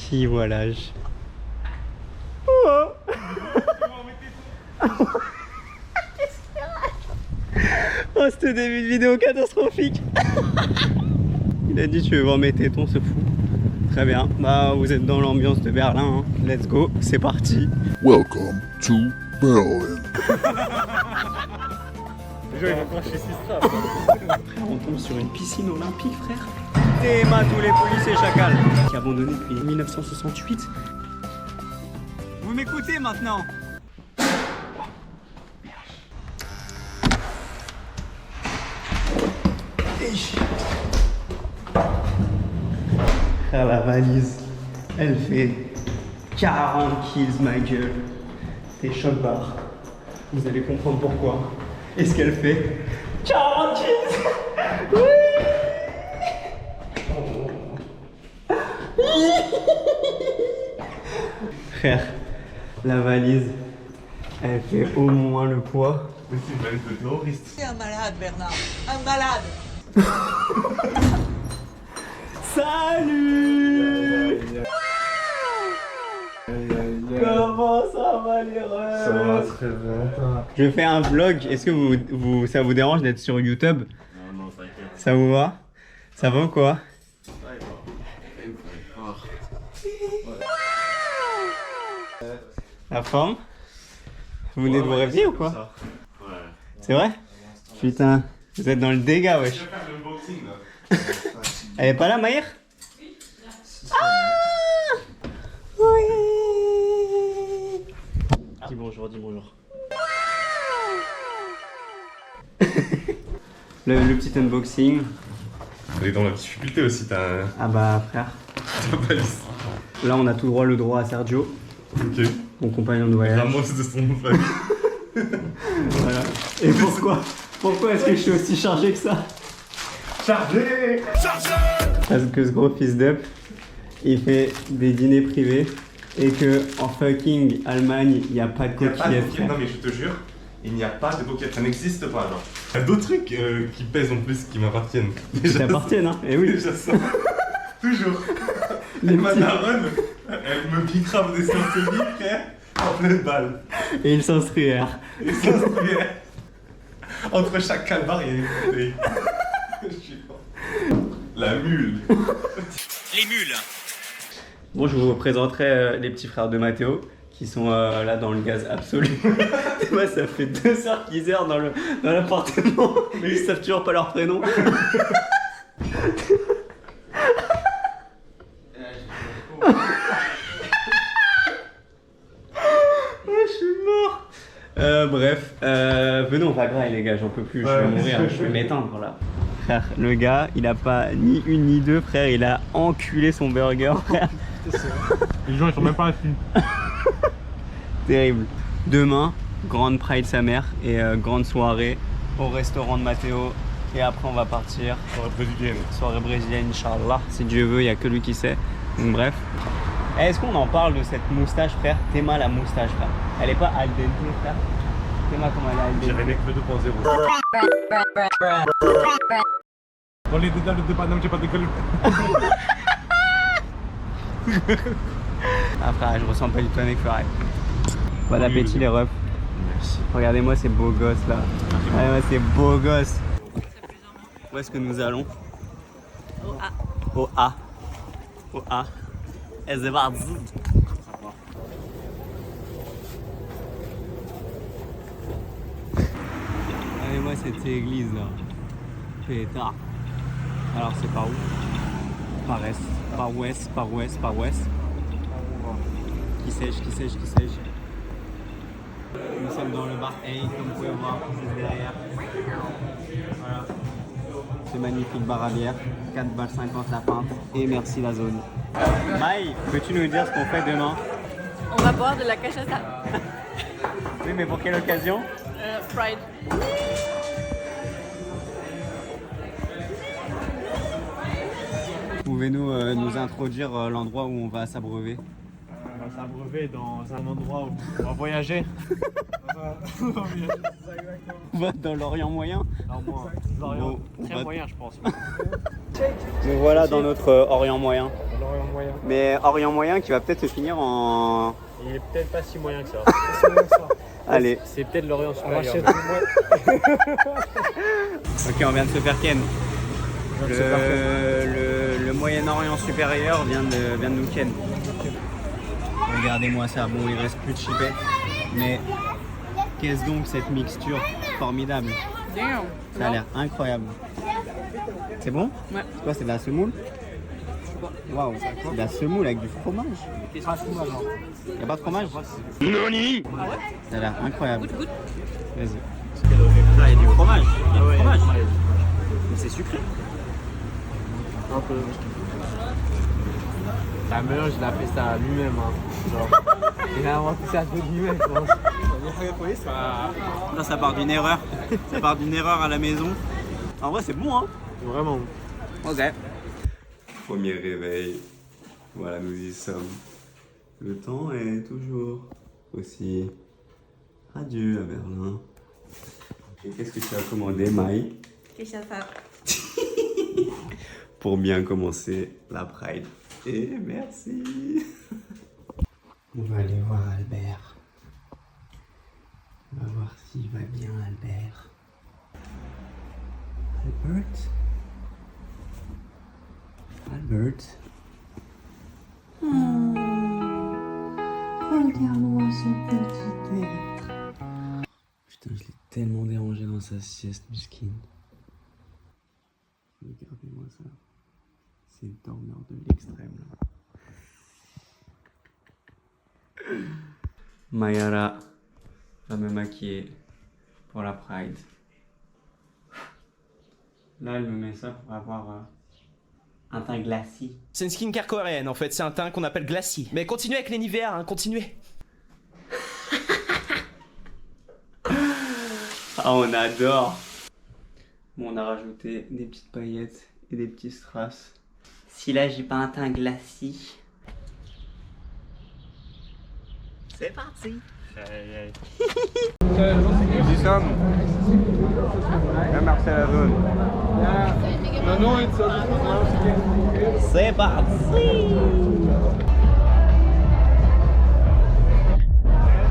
Qui voilage. Oh. Oh, c'était début de vidéo catastrophique. Il a dit tu veux voir mes tétons, ce fou. Très bien, bah vous êtes dans l'ambiance de Berlin, hein. Let's go, c'est parti. Welcome to Berlin. Déjà, il va cracher 6 straps. On tombe sur une piscine olympique, frère. Théma tous les policiers chacals. Qui a abandonné depuis 1968. Vous m'écoutez maintenant? Ah, la valise, elle fait 40 kills, ma gueule. C'est choc barre. Vous allez comprendre pourquoi. Et ce qu'elle fait 40 kills. Oui. Frère, la valise, elle fait au moins le poids. Mais c'est une valise de terroriste. C'est un malade, Bernard. Un malade. Salut. Comment ça va les refs? Ça va très bien. Je fais un vlog, est-ce que ça vous dérange d'être sur YouTube? Non, non, t'inquiète. Ça vous va? Ça va ou quoi? La forme? Vous venez de vous réveiller ou quoi? Ouais. C'est vrai? Putain, vous êtes dans le dégât, wesh. Je vais faire le unboxing là. Elle est pas là, Maïr? Ah oui. Dis bonjour, dis bonjour. le petit unboxing. Elle est dans la difficulté aussi, t'as Ah bah frère, ta valise. là on a tout droit le droit à Sergio, Ok. mon compagnon de voyage. Ramos de son nom de famille. Voilà. Et pourquoi est-ce que je suis aussi chargé que ça? Chargé. Parce que ce gros fils d'up, il fait des dîners privés et que en fucking Allemagne, il n'y a pas de Il n'y a pas de coquillettes. coquillettes, non mais je te jure, il n'y a pas de coquillettes, ça n'existe pas genre. Il y a d'autres trucs qui pèsent en plus, qui m'appartiennent. Qui t'appartiennent, hein? Et oui. Déjà ça. Toujours. Les Et ma petits- daronne, elle me bicrave des sciences frère, en pleine balle. Et il s'instruire. Et sciences entre chaque calbar, il y a une bouteille. Je sais pas. La mule. Les mules. Bon, je vous présenterai les petits frères de Mathéo qui sont là dans le gaz absolu. Moi, ça fait 2 heures qu'ils errent dans l'appartement, mais ils savent toujours pas leur prénom. Je suis mort. Bref, venez, on va grailler les gars, j'en peux plus, je vais mourir, je vais m'éteindre là. Frère, le gars, il a pas ni une ni deux, frère, il a enculé son burger, frère. Les gens ils sont même pas assis. Terrible. Demain, grande Pride sa mère et grande soirée au restaurant de Mathéo. Et après, on va partir. Soirée brésilienne. Soirée brésilienne, Inch'Allah. Si Dieu veut, il n'y a que lui qui sait. Donc, bref. Est-ce qu'on en parle de cette moustache, frère? Théma la moustache, frère. Elle est pas al dente, frère. Théma comment elle est al J'irai dente. mec le 2.0. Dans les détails de Paname, j'ai pas décollé. Ah frère, je ressens pas du tout un écœuré. Bon appétit les refs. Merci. Regardez-moi ces beaux gosses là. Regardez-moi ces beaux gosses. Où est-ce que nous allons? Au A. Au A. Au A. Et c'est parti. Regardez-moi cette église là. Pétard. Alors c'est par où? Par est, par ouest, par ouest, par ouest. Qui sais-je, qui sais-je, qui sais-je? Nous sommes dans le bar A, comme vous pouvez voir, juste derrière. Voilà. Ce magnifique bar à bière, 4,50 balles la pinte, et merci la zone. Maï, peux-tu nous dire ce qu'on fait demain? On va boire de la cachaça. Oui, mais pour quelle occasion? Pride. Pouvez-nous nous introduire l'endroit où on va s'abreuver? On va s'abreuver dans un endroit où on va voyager. On va dans l'Orient moyen? Non, moi, Lorient, On très va- moyen, je pense. Nous voilà dans notre Orient moyen. L'Orient moyen. Mais Orient moyen qui va peut-être se finir en... Il est peut-être pas si moyen que ça. Allez. C'est peut-être l'Orient supérieur. Ok, on vient de se faire ken. Le Moyen-Orient supérieur vient de nous ken. Regardez-moi ça, bon il reste plus de chipet. Mais qu'est-ce donc cette mixture formidable? Damn. Ça a l'air incroyable. C'est bon? Ouais. C'est quoi, c'est de la semoule? Waouh, c'est de la semoule avec du fromage. Il n'y a pas de fromage? Noni! Ça a l'air incroyable. Goûte, goûte. Vas-y. Là, il y a du fromage. Il y a du fromage. Mais c'est sucré. Un peu. La meuf, il a fait ça lui-même. Hein. Genre, il a inventé ça de lui-même, je pense. Ça part d'une erreur. Ça part d'une erreur à la maison. En vrai, c'est bon, hein? Vraiment. Ok. Premier réveil. Voilà, nous y sommes. Le temps est toujours aussi radieux à Berlin. Et qu'est-ce que tu as commandé, Maï? Cachaça. Pour bien commencer la Pride. Et merci. On va aller voir Albert. On va voir s'il va bien, Albert. Albert? Albert? Regarde-moi ce petit être. Putain, je l'ai tellement dérangé dans sa sieste, Miskine. Regardez-moi ça. C'est le dormeur de l'extrême là. Mayara va me maquiller pour la Pride. Là, elle me met ça pour avoir un teint glacis. C'est une skincare coréenne en fait, c'est un teint qu'on appelle glacis. Mais continuez avec les Nivea, hein, continuez. Ah, on adore. Bon, on a rajouté des petites paillettes et des petits strass. Si là, j'ai pas un teint glacis. C'est parti. Dis ça, non? Merci à la zone. C'est parti.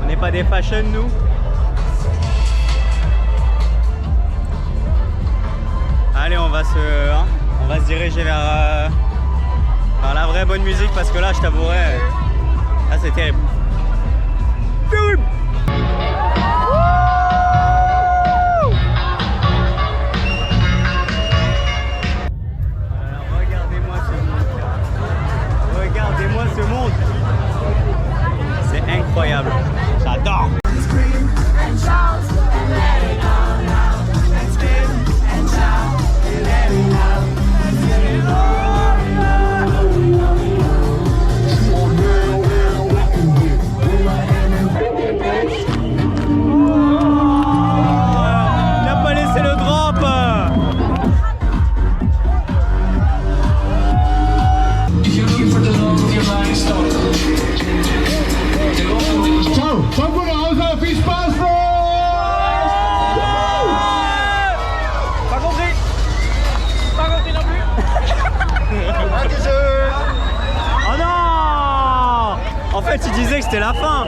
On n'est pas des fashion, nous? Allez, on va se diriger vers la vraie bonne musique parce que là, je t'avouerai, là c'est terrible. Terrible. Alors, regardez-moi ce monde. Regardez-moi ce monde. C'est incroyable. J'adore. En fait, il disait que c'était la fin.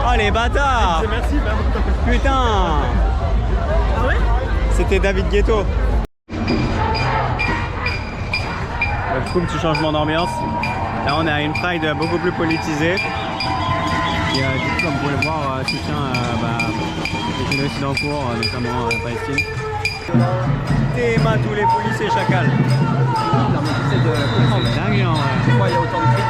Oh les bâtards. Merci, putain. Ah ouais? C'était David Guetto. Du coup, petit changement d'ambiance. Là, on est à une Pride beaucoup plus politisée. Et du coup, comme vous pouvez le voir, soutien les génocides en cours, notamment en Palestine. Théma tous les policiers chacals. C'est dingue, en vrai. Pourquoi il y a autant de cris?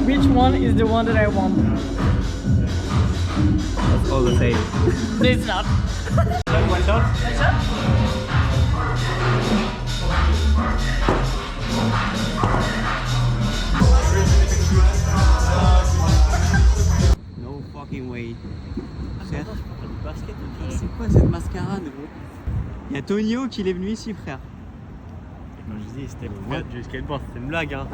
Which one is the one that I want? That's all the same. It's not. One shot? No fucking way. Frère, c'est quoi cette mascarade, gros? Il y a Tonio qui est venu ici, frère. Quand je dis c'était le du skateboard, c'était une blague hein.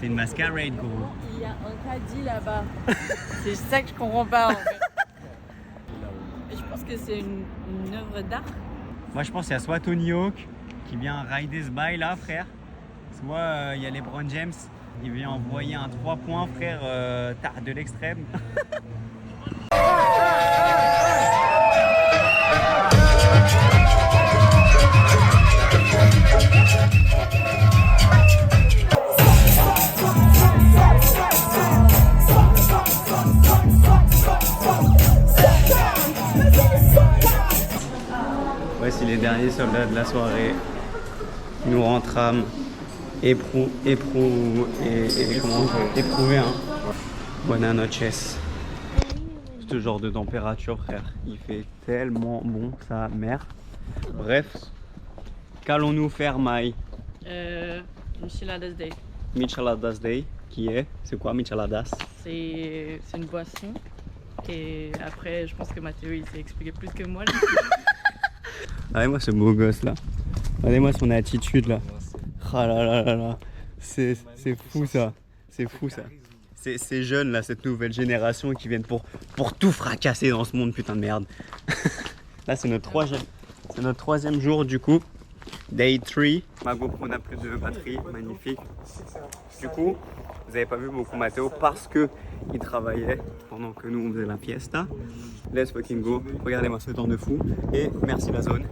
C'est une mascarade, gros. Il y a un caddie là-bas. C'est ça que je comprends pas en fait. Je pense que c'est une œuvre d'art. Moi, je pense qu'il y a soit Tony Hawk qui vient rider ce bail là, frère. Soit il y a LeBron James, il vient envoyer un 3 points, frère, tard de l'extrême. Voici les derniers soldats de la soirée. Nous rentrâmes éprouvés, hein. Buenas noches. Ce genre de température, frère, il fait tellement bon, sa mère. Bref, qu'allons-nous faire, Mai? Micheladas Day. Micheladas Day, qui est? C'est quoi Micheladas? C'est une boisson. Et après, je pense que Mathéo il s'est expliqué plus que moi. Regardez-moi ce beau gosse là. Regardez-moi son attitude là. Ah là là là là. C'est fou ça. C'est fou ça. Ces jeunes là, cette nouvelle génération qui viennent pour tout fracasser dans ce monde, putain de merde. Là c'est notre troisième jour du coup. Day 3. Ma GoPro n'a plus de batterie, magnifique. Du coup, vous n'avez pas vu beaucoup Mathéo parce que il travaillait pendant que nous on faisait la fiesta. Let's fucking go. Regardez-moi ce temps de fou. Et merci la zone.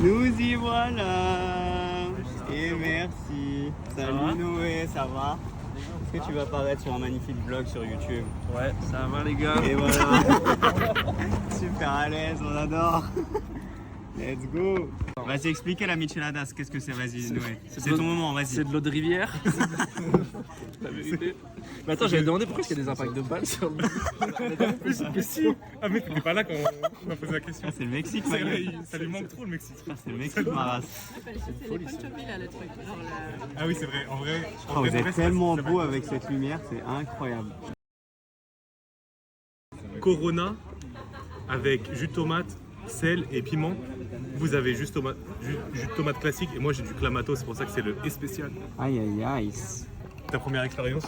Nous y voilà. Et merci. Salut Noé, ça va? Est-ce que tu vas apparaître sur un magnifique vlog sur YouTube? Ouais, ça va les gars. Et voilà. Super à l'aise, on adore. Let's go. Vas-y, expliquez la micheladas, qu'est-ce que c'est? Vas-y Noé. C'est ton moment, vas-y. C'est de l'eau de rivière. La vérité. Mais attends, j'avais demandé pourquoi il y a des impacts de balles sur le. Mais si. Ah mais t'étais pas là quand on m'a posé la question. C'est le Mexique, C'est ma vrai, gueule. ça lui manque trop le Mexique. C'est le Mexique, ma race. C'est les Ponchobi là, le truc. Genre Ah oui c'est vrai, en vrai. Oh, vous êtes tellement beau avec cette lumière, c'est incroyable. Corona avec jus de tomate, sel et piment. Vous avez jus de tomate classique et moi j'ai du clamato, c'est pour ça que c'est le et spécial. Aïe aïe aïe. Ta première expérience?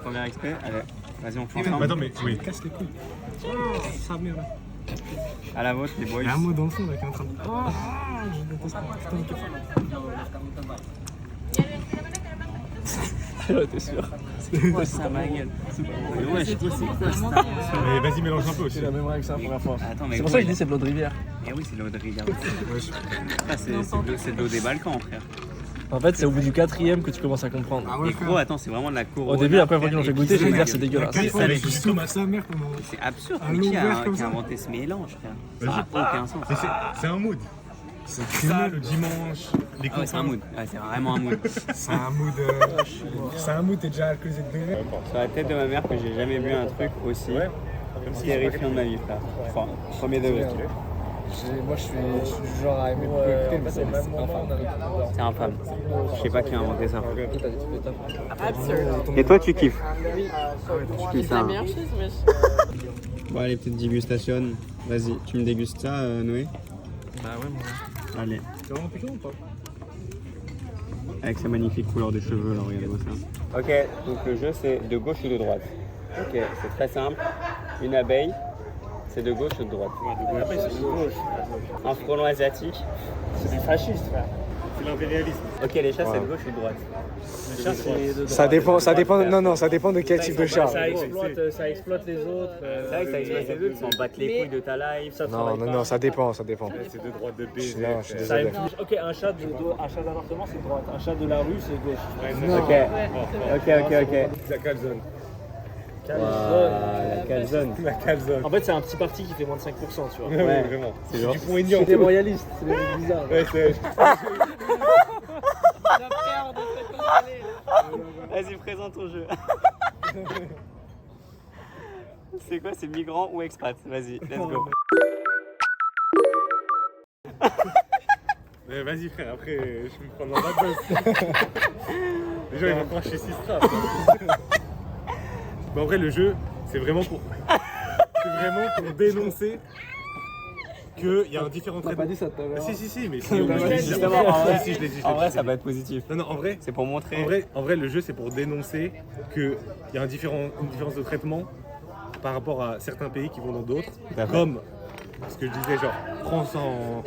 Premier expert, allez, vas-y on fait Attends ensemble. mais casse les couilles. Ça merde. À la vôtre les boys. Il y a un mot dans le fond là qui est en train de. Ah, je déteste pas. T'es sûr? C'est quoi ça ma gueule? Ouais, je trouve c'est quoi ça? Mais vas-y mélange un peu aussi. C'est la même règle que ça la première fois. Attends, mais C'est pour ça que je dis c'est de l'eau de rivière. Eh oui, c'est de l'eau de rivière. Ah, c'est de l'eau des Balkans, frère. En fait, c'est au bout du 4ème que tu commences à comprendre. Et gros, attends, c'est vraiment de la Corona. Au début, après, quand ils l'ont fait goûter, je vais vais dire c'est dégueulasse. Avec Juste tomate sa mère comment. C'est absurde. Un Mais lot qui ouvert a comme ça. inventé ce mélange, frère? Ça n'a aucun sens. Mais c'est un mood. C'est ça le dimanche. Les Ah ouais, c'est un mood. Ouais, c'est vraiment un mood. C'est un mood. C'est un mood, t'es déjà alcoolisé de degré. Sur la tête de ma mère que j'ai jamais vu un truc aussi terrifiant de ma vie, frère. Enfin, premier degré. Moi, je suis du genre à aimer beaucoup écouter, mais c'est même moment, on a notre C'est infâme. Je sais pas qui a inventé ça. absurde. Et toi, tu kiffes? Tu kiffes C'est ça, la hein? meilleure chose, wesh. Bon, allez, petite dégustation. Vas-y, tu me dégustes ça, Noé? Bah ouais, moi. Allez. C'est vraiment piquant ou pas? Avec sa magnifique couleur de cheveux, là, regardez-moi ça. Ok, donc le jeu c'est de gauche ou de droite. Ok, c'est très simple. Une abeille, c'est de gauche ou de droite? Après, c'est de gauche. Un frelon asiatique. C'est du fasciste, frère. C'est l'impérialisme. Ok, les chats c'est de gauche ou de droite? Les chats, c'est. Ça dépend de quel type de chat. Ça exploite les autres. C'est vrai que ça explique les deux, ils s'en battent les couilles de ta life. Non, ça dépend. C'est de droite de baiser. Non, je suis désolé. Ok, un chat d'appartement c'est droite, un chat de la rue c'est gauche. Ok, ok. La calzone. La calzone. La calzone. En fait, c'est un petit parti qui fait moins de 5%, tu vois. Ouais, vraiment. C'est genre. Du point aignan. C'est des royalistes, c'est des mecs bizarres. Ouais, c'est. Le frère de cette contrôlée, là. Vas-y, présente ton jeu. C'est quoi, c'est migrant ou expat? Vas-y, let's go. Mais vas-y frère, après je vais me prendre dans la bosse. Les gens ils vont croire chez Sistra. Mais en vrai le jeu, c'est vraiment pour dénoncer qu'il y a un différent On n'a traitement. pas dit ça tout à l'heure. Si, mais si, on Bah, je l'ai dit. Justement, en vrai, Si, je l'ai dit. en vrai, ça va être positif. Non, en vrai, C'est pour montrer. en vrai, le jeu c'est pour dénoncer qu'il y a une différence de traitement par rapport à certains pays qui vont dans d'autres. D'accord. Comme ce que je disais, genre France en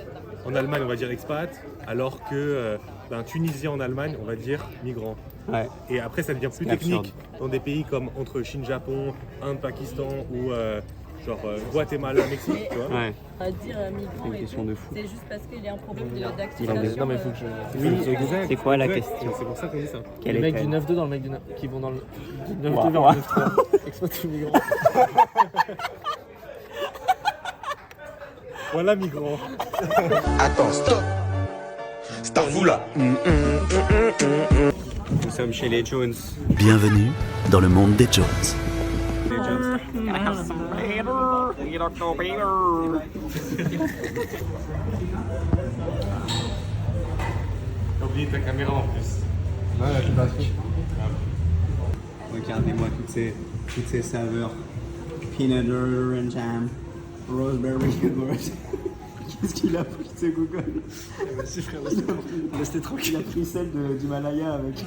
Allemagne, on va dire expat, alors que Tunisie en Allemagne, on va dire migrant. Ouais. Et après, ça devient plus C'est technique dans des pays comme entre Chine, Japon, Inde, Pakistan ou Guatemala, Mexique, tu vois. Ouais. À dire migrant C'est une et question tout, de fou. c'est juste parce qu'il y a un problème d'activation. Non, mais il faut que je. Oui, c'est quoi la question? C'est pour ça qu'on dit ça. Quelle Les mecs du est-elle? 9-2 dans le mec du 9 qui vont dans le. Du 9-2 Wow. vers le 9-3. Exploite les migrants. Voilà, migrant. Attends, stop. C'est à vous là. Nous sommes chez les Jones. Bienvenue dans le monde des Jones. Les Jones. T'as oublié ta caméra en plus. Regardez-moi toutes ces saveurs. Peanut butter and jam. Raspberry yogurt. Qu'est-ce qu'il a pris ce Google? Vas-y, frère, restez Il tranquille. a pris celle du Malaya avec.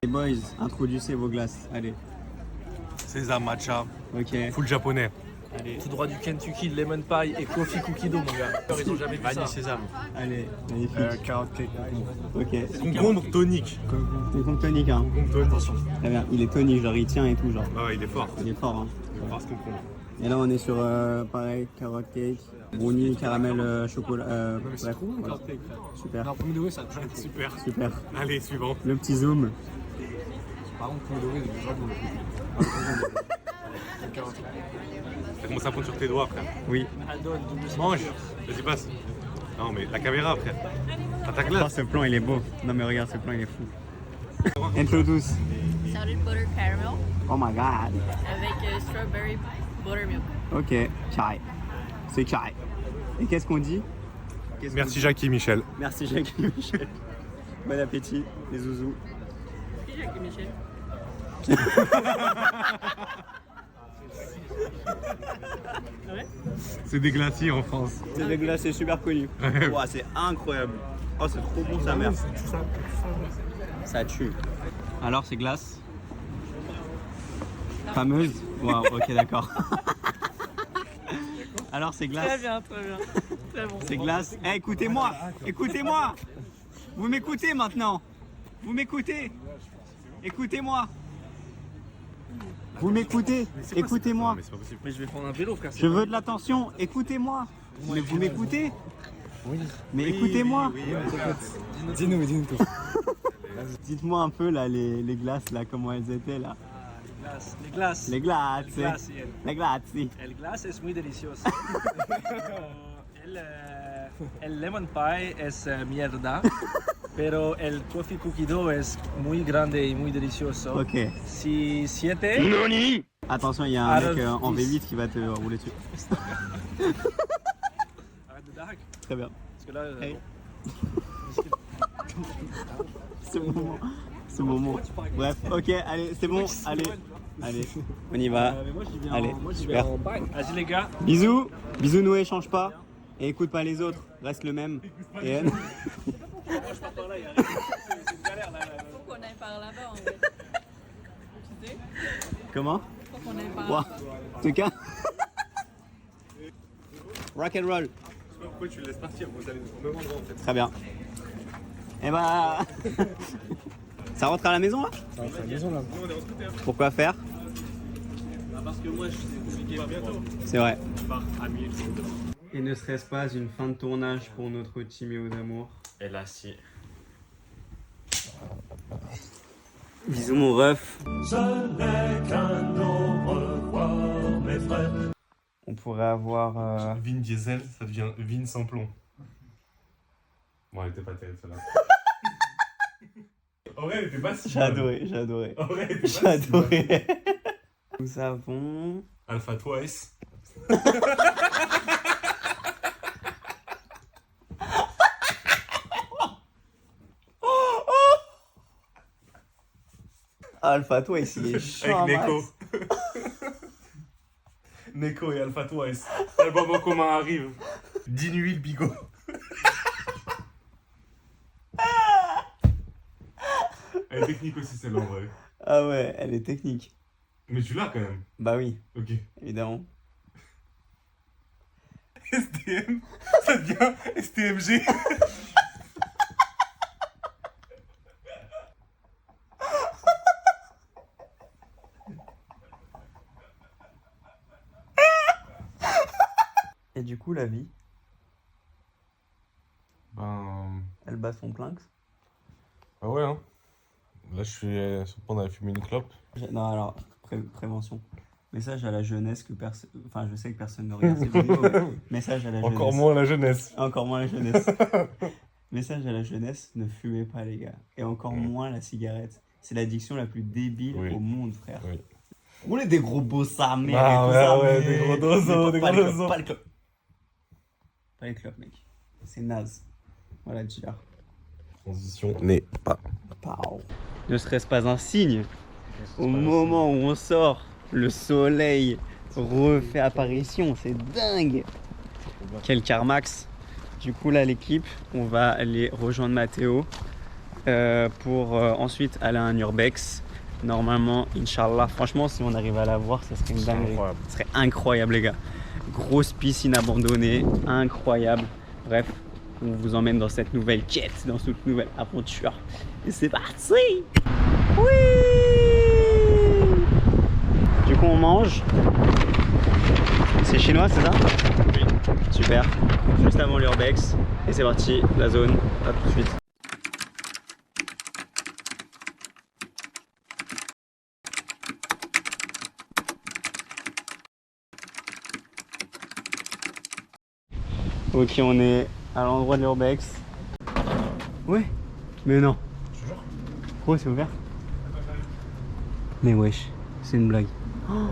Les boys, introduisez vos glaces. Allez. Sésame, matcha, Ok. full japonais. Tout droit du Kentucky, lemon pie et coffee cookie dough, mon gars. Ils ont jamais vu ça. Sésame. Allez, magnifique. Carotte cake. Ok. Concombre tonique. Concombre tonique, hein. Concombre tonique. Très bien. Il est tonique, genre il tient et tout, genre. Ah ouais, il est fort. Il est fort, hein. On va voir ce concombre. Et là, on est sur, pareil, carotte cake, brownie, caramel, chocolat. Bref, voilà. Super, Non, premier degré, ça touche. Super. super. Allez, suivant. Le petit zoom. Par contre, premier degré, c'est déjà bon. Ça commence à prendre sur tes doigts, frère. Oui. Mange. Vas-y, passe. Non, mais la caméra, frère. À ta Oh, glace. ce plan, il est beau. Non, mais regarde, ce plan, il est fou. Introduce. Salted butter caramel Oh my god. avec strawberry buttermilk. Ok, chai. C'est chai. Et qu'est-ce qu'on dit? Qu'est-ce qu'on Merci dit? Jackie Michel. Merci Jacques et Michel. Bon appétit, les zouzous. Qui Jacques et Michel? C'est des glaciers en France. C'est des glaces, c'est super connu. Ouah, c'est incroyable. Oh, c'est trop bon sa mère. Ça tue. Alors, ces glaces fameuses. Waouh, ok, d'accord. Alors, ces glaces. Très bien, très bien. Très bon. Ces glaces. Eh, écoutez-moi, écoutez-moi. Vous m'écoutez maintenant. Vous m'écoutez. Écoutez-moi. Vous m'écoutez. Écoutez-moi. Mais c'est pas possible. Mais je vais prendre un vélo, frère. Je veux de l'attention. Écoutez-moi. Mais vous m'écoutez? Oui. Mais écoutez-moi. Dis-nous tout. Dites-moi un peu là les glaces là comment elles étaient là. Les glaces. Les glaces. glaces. Les glaces. El glace es muy delicioso. El lemon pie es mierda, pero el coffee cookie dough es muy grande y muy delicioso. Ok. Si 7, Attention, il y a un mec en V8 qui va te rouler dessus. arrête de dark. Très bien. Parce que là, Hey. Ce moment. Bref, ok, allez, c'est bon, allez. Allez, on y va. moi j'y vais Allez, moi j'y super. vais en bike. Vas-y les gars. Bisous. Bisous, Noé, change pas. Et écoute pas les autres, reste le même. Et Faut qu'on aille par là-bas en fait. Tu sais? comment? Faut qu'on aille par Wow. là-bas. En tout cas. Rock and roll. Pourquoi tu le laisses partir? Vous allez au même endroit en fait. Très bien. Et bah. Ça rentre à la maison là? Ça rentre à la maison là. Pourquoi faire? Parce que moi, c'est compliqué bientôt. C'est vrai. Par ami. Et ne serait-ce pas une fin de tournage pour notre Timéo d'amour? Et là, si. Bisous mon ref. On pourrait avoir... Vin Diesel, ça devient Vin sans plomb. Bon, elle était pas terrible celle-là. En vrai, elle était pas si J'ai adoré, j'ai adoré. En vrai, elle était pas J'ai si adoré. Nous avons... Alpha Twice. Alpha Twice, il est chaud. Avec Neko. Neko et Alpha Twice. L'album en commun arrive. 10 nuits le bigot. Elle est technique aussi celle-là en vrai. Ah ouais, elle est technique. Mais tu l'as quand même. Bah oui, Ok. évidemment. STM, ça devient STMG. Et du coup, la vie, Ben. elle bat son plein. Ah ouais, hein. Là, je suis sur le point d'aller fumer une clope. Non, alors, prévention. Message à la jeunesse que personne... Enfin, je sais que personne ne regarde cette vidéo, mais message à la jeunesse. Encore moins la jeunesse. Encore moins la jeunesse. Message à la jeunesse, ne fumez pas les gars. Et encore moins la cigarette. C'est l'addiction la plus débile Oui. au monde, frère. Oui. Roulez des gros beaux sa mère Ah et tout ouais, ça, ouais, mais- des gros dozos, mais des pas gros les clopes, dozos. Pas les clopes. Pas les clopes, mec. C'est naze. Voilà, déjà. Transition n'est pas. Pow. Ne serait-ce pas un signe. Au moment où on sort, le soleil refait apparition. C'est dingue. Quel Carmax. Du coup, là, l'équipe, on va aller rejoindre Mathéo pour ensuite aller à un Urbex. Normalement, Inch'Allah, franchement, si on arrive à la voir, ça serait une dinguerie. Incroyable. Ce serait incroyable, les gars. Grosse piscine abandonnée, incroyable. Bref, on vous emmène dans cette nouvelle quête, dans cette nouvelle aventure. Et c'est parti! Oui! Du coup, on mange. C'est chinois, c'est ça? Oui. Super. Juste avant l'Urbex. Et c'est parti, la zone. À tout de suite. Ok, on est à l'endroit de l'Urbex. Ouais, mais non. Pourquoi c'est ouvert? Mais wesh, c'est une blague. Oh.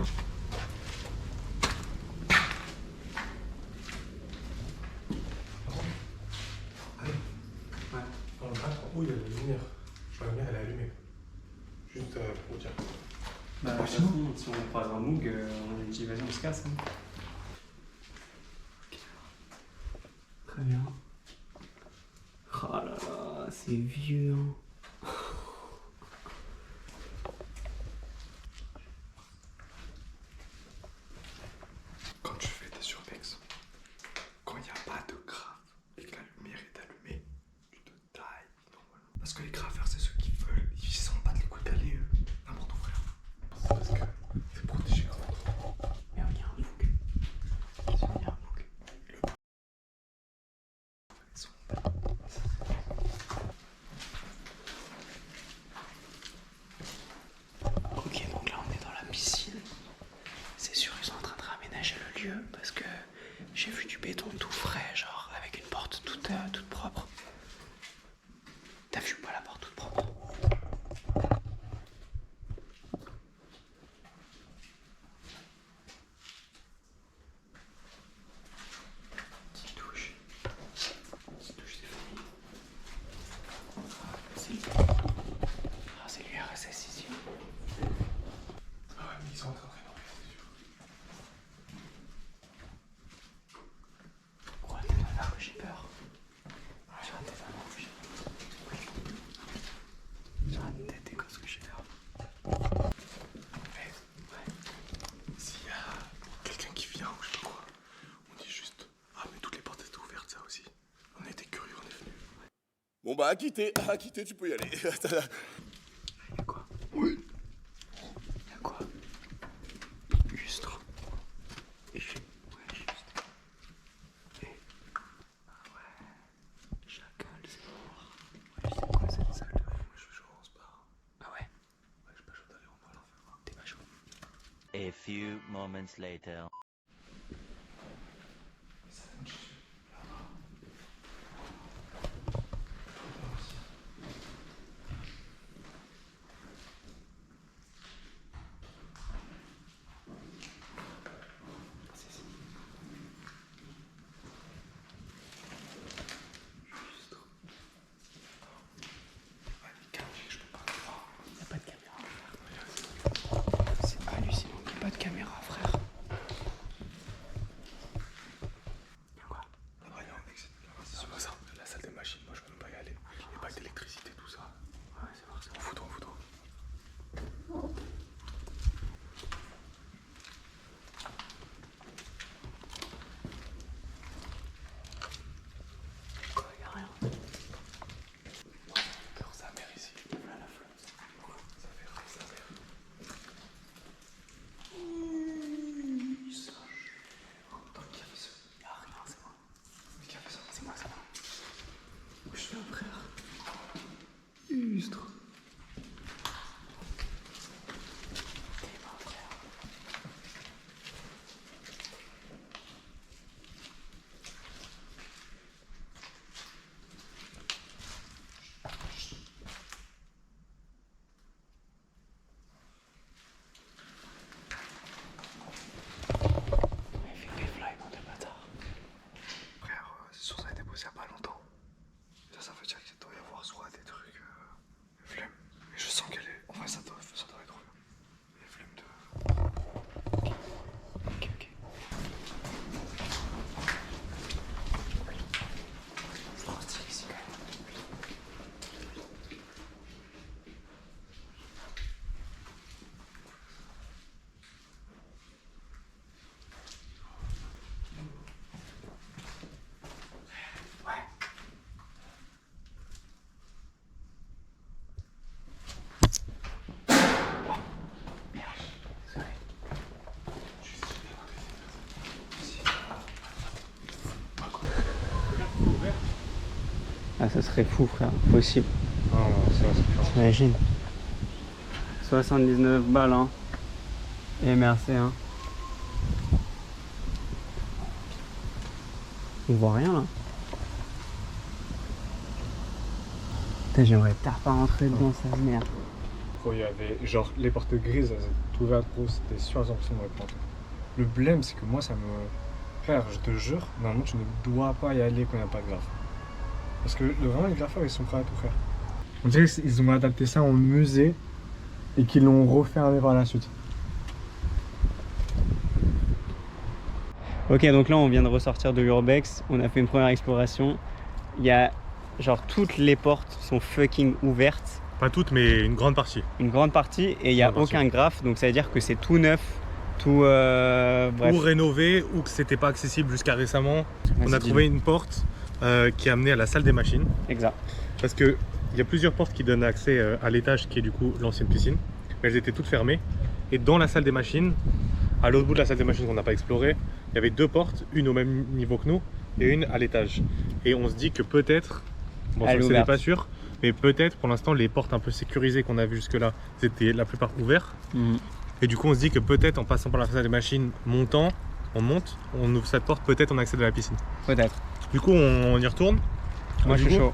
Oh, il y a la lumière. La lumière, elle est allumée. Juste pour dire. Bah, de toute façon, si on croise un Moog, on dit vas-y, on se casse. Hein. Très bien. Oh là là, c'est vieux. Hein. Quand tu fais des urbex, quand il n'y a pas de grave et que la lumière est allumée, tu te tailles normalement. Parce que les graveurs, c'est ceux qui veulent, ils s'en battent les couilles d'aller n'importe où, frère. C'est parce que c'est protégé comme endroit. Mais il y a un Moog. Il y a un Moog. Ils sont bêtes. Ok, donc là on est dans la piscine. C'est sûr, ils sont en train de réaménager le lieu parce que j'ai vu du béton tout frais, genre avec une porte toute propre. T'as vu pas la porte toute propre? Petite douche. Petite douche des familles. C'est l'URSS ici. Ah ouais, mais ils sont en train de rénover, c'est sûr. Pourquoi t'es dans la rue, j'ai peur. Sur la tête d'un rouge. Sur la tête des gosses que j'ai peur. S'il y a quelqu'un qui vient ou je sais pas quoi, on dit juste ah mais toutes les portes étaient ouvertes, ça aussi. On était curieux, on est venu. Bon bah à quitter, tu peux y aller. Y'a quoi? Oui. Y'a quoi? Lustre. Ouais, juste. Et... Ah ouais. Chacal, c'est mort. Ouais, c'est quoi cette salle de fou? Je pense pas. Ah ouais. few moments later. Ah, ça serait fou, frère. Possible. Oh, T'imagines 79 balles, hein. Et merci, hein. On voit rien, là. Putain, j'aimerais pas rentrer dedans, ça merde. Quand il y avait, genre, les portes grises, elles étaient ouvertes, gros, c'était sûr à 100% de répondre. Le blême, c'est que moi, ça me... Frère, je te jure, normalement, tu ne dois pas y aller quand il n'y a pas de graphe. Parce que vraiment, les graffeurs, ils sont prêts à tout faire. On dirait qu'ils ont adapté ça en musée et qu'ils l'ont refermé par la suite. Ok, donc là, on vient de ressortir de l'Urbex. On a fait une première exploration. Il y a, genre, toutes les portes sont fucking ouvertes. Pas toutes, mais une grande partie. Une grande partie, et il n'y a aucun graphe. Donc ça veut dire que c'est tout neuf, tout... bref. Ou rénové, ou que c'était pas accessible jusqu'à récemment. Ouais, on a trouvé une porte qui amenait à la salle des machines. Exact. Parce qu'il y a plusieurs portes qui donnent accès à l'étage qui est du coup l'ancienne piscine. Mais elles étaient toutes fermées. Et dans la salle des machines, à l'autre bout de la salle des machines qu'on n'a pas exploré, il y avait deux portes, une au même niveau que nous et une à l'étage. Et on se dit que peut-être, bon ça c'est pas sûr, mais peut-être pour l'instant les portes un peu sécurisées qu'on a vues jusque là, c'était la plupart ouvertes. Et du coup on se dit que peut-être en passant par la salle des machines, montant, on monte, on ouvre cette porte, peut-être on accède à la piscine. Peut-être. Du coup on y retourne. Moi je suis chaud.